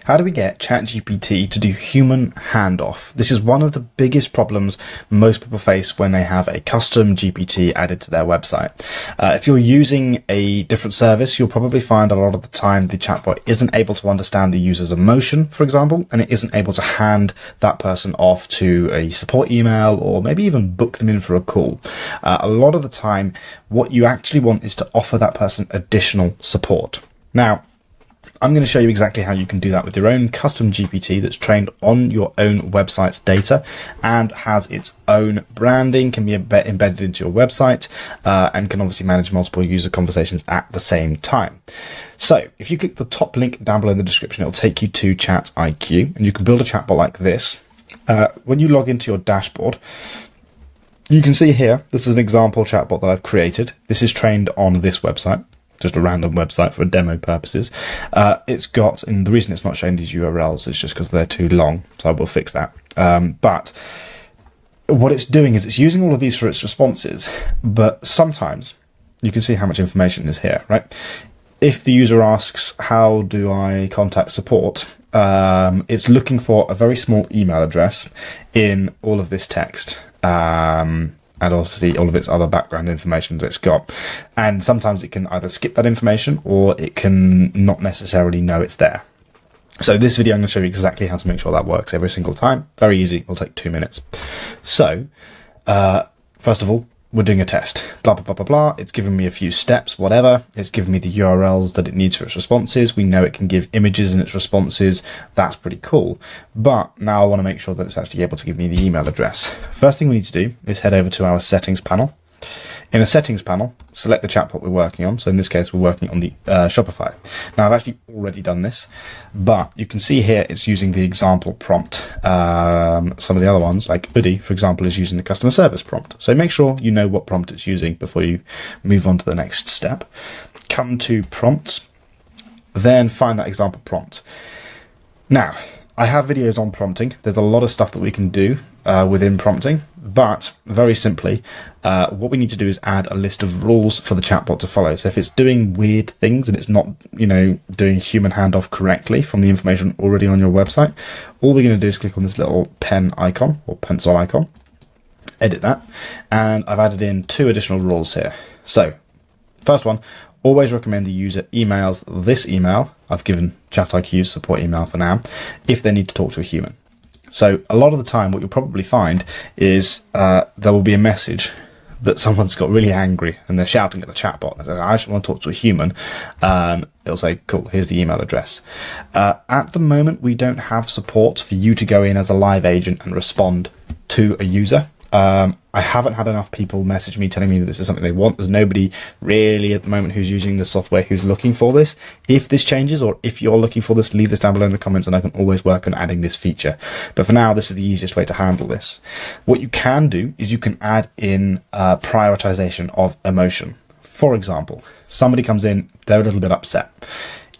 How do we get ChatGPT to do human handoff? This is one of the biggest problems most people face when they have a custom GPT added to their website. If you're using a different service, you'll probably find a lot of the time the chatbot isn't able to understand the user's emotion, for example, and it isn't able to hand that person off to a support email or maybe even book them in for a call. A lot of the time, what you actually want is to offer that person additional support. Now, I'm going to show you exactly how you can do that with your own custom GPT that's trained on your own website's data and has its own branding, can be embedded into your website, and can obviously manage multiple user conversations at the same time. So if you click the top link down below in the description, it'll take you to ChatIQ, and you can build a chatbot like this. When you log into your dashboard, you can see here, this is an example chatbot that I've created. This is trained on this website. Just a random website for demo purposes. It's got, and the reason it's not showing these URLs is just because they're too long, so I will fix that. But what it's doing is it's using all of these for its responses, but sometimes you can see how much information is here, right? If the user asks, how do I contact support? It's looking for a very small email address in all of this text. And obviously all of its other background information that it's got. And sometimes it can either skip that information or it can not necessarily know it's there. So this video, I'm going to show you exactly how to make sure that works every single time. Very easy. It'll take 2 minutes. So, first of all, we're doing a test. Blah, blah, blah, blah, blah. It's giving me a few steps, whatever. It's giving me the URLs that it needs for its responses. We know it can give images in its responses. That's pretty cool. But now I want to make sure that it's actually able to give me the email address. First thing we need to do is head over to our settings panel. In a settings panel, select the chatbot we're working on. So in this case, we're working on the Shopify. Now, I've actually already done this, but you can see here it's using the example prompt. Some of the other ones, like Udi, for example, is using the customer service prompt. So make sure you know what prompt it's using before you move on to the next step. Come to prompts, then find that example prompt. Now, I have videos on prompting. There's a lot of stuff that we can do within prompting, but very simply, what we need to do is add a list of rules for the chatbot to follow. So if it's doing weird things and it's not, doing human handoff correctly from the information already on your website, all we're going to do is click on this little pen icon or pencil icon, edit that, and I've added in 2 additional rules here. So first one, always recommend the user emails this email. I've given ChatIQ's support email for now, if they need to talk to a human. So a lot of the time, what you'll probably find is there will be a message that someone's got really angry and they're shouting at the chatbot. They say, I just want to talk to a human. It'll say, cool, here's the email address. At the moment, we don't have support for you to go in as a live agent and respond to a user. I haven't had enough people message me telling me that this is something they want. There's nobody really at the moment who's using the software who's looking for this. If this changes, or if you're looking for this, leave this down below in the comments and I can always work on adding this feature. But for now, this is the easiest way to handle this. What you can do is you can add in prioritization of emotion. For example, somebody comes in, they're a little bit upset.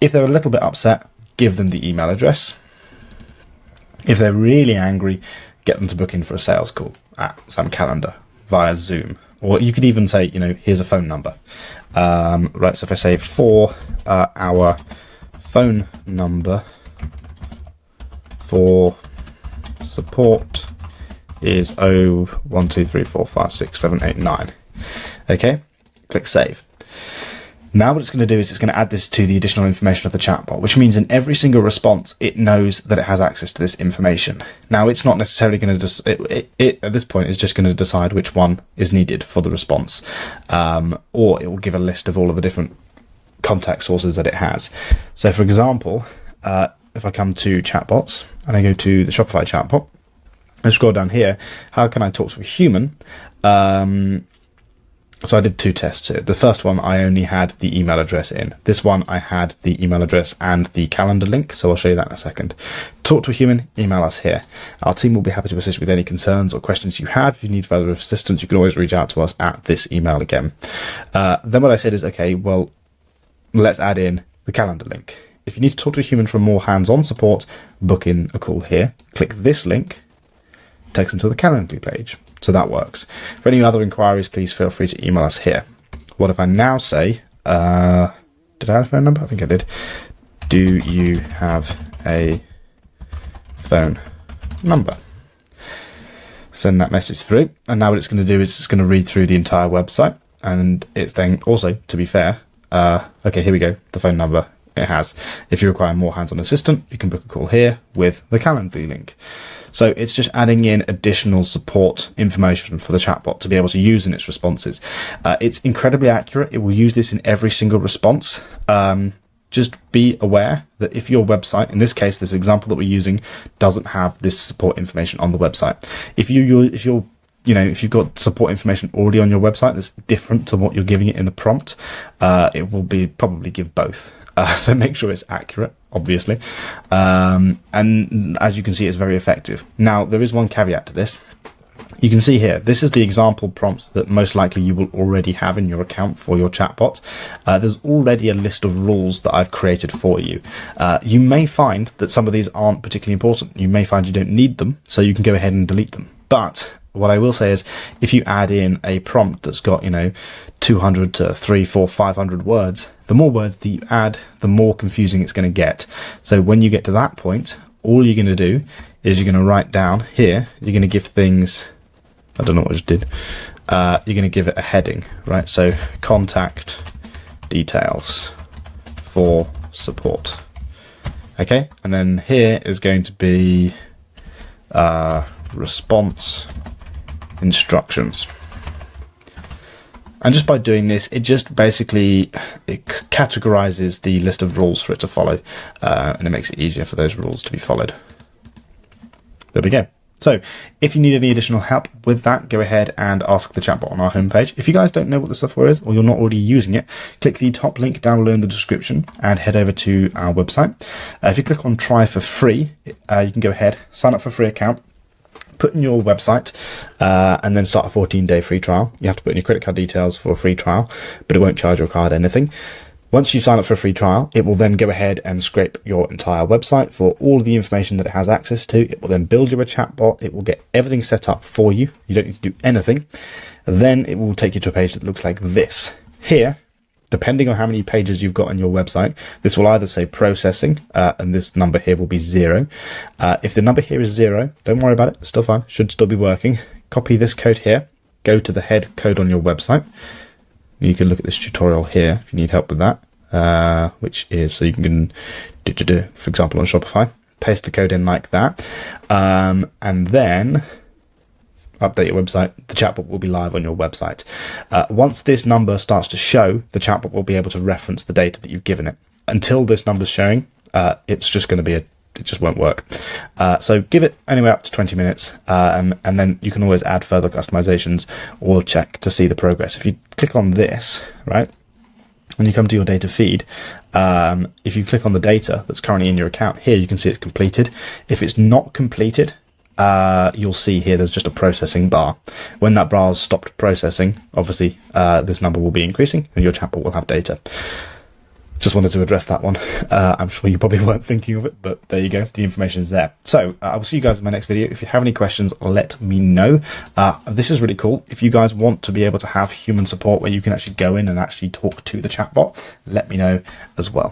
If they're a little bit upset, give them the email address. If they're really angry, get them to book in for a sales call at some calendar via Zoom. Or you could even say, here's a phone number. Right, so if I say for our phone number for support is 0123456789. Okay, click save. Now what it's going to do is it's going to add this to the additional information of the chatbot, which means in every single response, it knows that it has access to this information. Now, it's not necessarily going to it at this point is just going to decide which one is needed for the response, or it will give a list of all of the different contact sources that it has. So, for example, if I come to chatbots and I go to the Shopify chatbot, I scroll down here. How can I talk to a human? So I did 2 tests here. The first one, I only had the email address in. This one, I had the email address and the calendar link. So I'll show you that in a second. Talk to a human, email us here. Our team will be happy to assist with any concerns or questions you have. If you need further assistance, you can always reach out to us at this email again. Then what I said is, okay, well, let's add in the calendar link. If you need to talk to a human for more hands-on support, book in a call here. Click this link, takes them to the Calendly page. So that works. For any other inquiries, please feel free to email us here. What if I now say, did I have a phone number? I think I did. Do you have a phone number. Send that message through, and now what it's going to do is it's going to read through the entire website, and it's then also, to be fair, okay, here we go, the phone number it has. If you require more hands-on assistant, you can book a call here with the Calendly link. So it's just adding in additional support information for the chatbot to be able to use in its responses. It's incredibly accurate. It will use this in every single response. Just be aware that if your website, in this case, this example that we're using, doesn't have this support information on the website, if you've got support information already on your website that's different to what you're giving it in the prompt, it will probably give both. So make sure it's accurate, obviously. And as you can see, it's very effective. Now, there is one caveat to this. You can see here, this is the example prompt that most likely you will already have in your account for your chatbot. There's already a list of rules that I've created for you. You may find that some of these aren't particularly important. You may find you don't need them, so you can go ahead and delete them. But what I will say is, if you add in a prompt that's got, 200 to 300, 400, 500 words, the more words that you add, the more confusing it's going to get. So when you get to that point, all you're going to do is you're going to write down here, you're going to give things, I don't know what I just did. You're going to give it a heading, right? So contact details for support. Okay. And then here is going to be response instructions. And just by doing this, it just basically, it categorizes the list of rules for it to follow, and it makes it easier for those rules to be followed. There we go. So if you need any additional help with that, go ahead and ask the chatbot on our homepage. If you guys don't know what the software is, or you're not already using it, click the top link down below in the description and head over to our website. If you click on try for free, you can go ahead, sign up for a free account, put in your website, and then start a 14-day free trial. You have to put in your credit card details for a free trial, but it won't charge your card anything. Once you sign up for a free trial, it will then go ahead and scrape your entire website for all of the information that it has access to. It will then build you a chatbot. It will get everything set up for you. You don't need to do anything. Then it will take you to a page that looks like this. Here, depending on how many pages you've got on your website, this will either say processing, and this number here will be 0. If the number here is 0, don't worry about it. It's still fine. Should still be working. Copy this code here. Go to the head code on your website. You can look at this tutorial here if you need help with that, which is so you can do, for example, on Shopify, paste the code in like that, and then update your website. The chatbot will be live on your website. Once this number starts to show, the chatbot will be able to reference the data that you've given it. Until this number's showing, it's just going to be it just won't work. So give it anywhere up to 20 minutes, and then you can always add further customizations or check to see the progress. If you click on this, right, when you come to your data feed, if you click on the data that's currently in your account here, you can see it's completed. If it's not completed, you'll see here there's just a processing bar. When that bar has stopped processing, obviously this number will be increasing and your chatbot will have data. Just wanted to address that one. I'm sure you probably weren't thinking of it, but there you go. The information is there. So I will see you guys in my next video. If you have any questions, let me know. This is really cool. If you guys want to be able to have human support where you can actually go in and actually talk to the chatbot, let me know as well.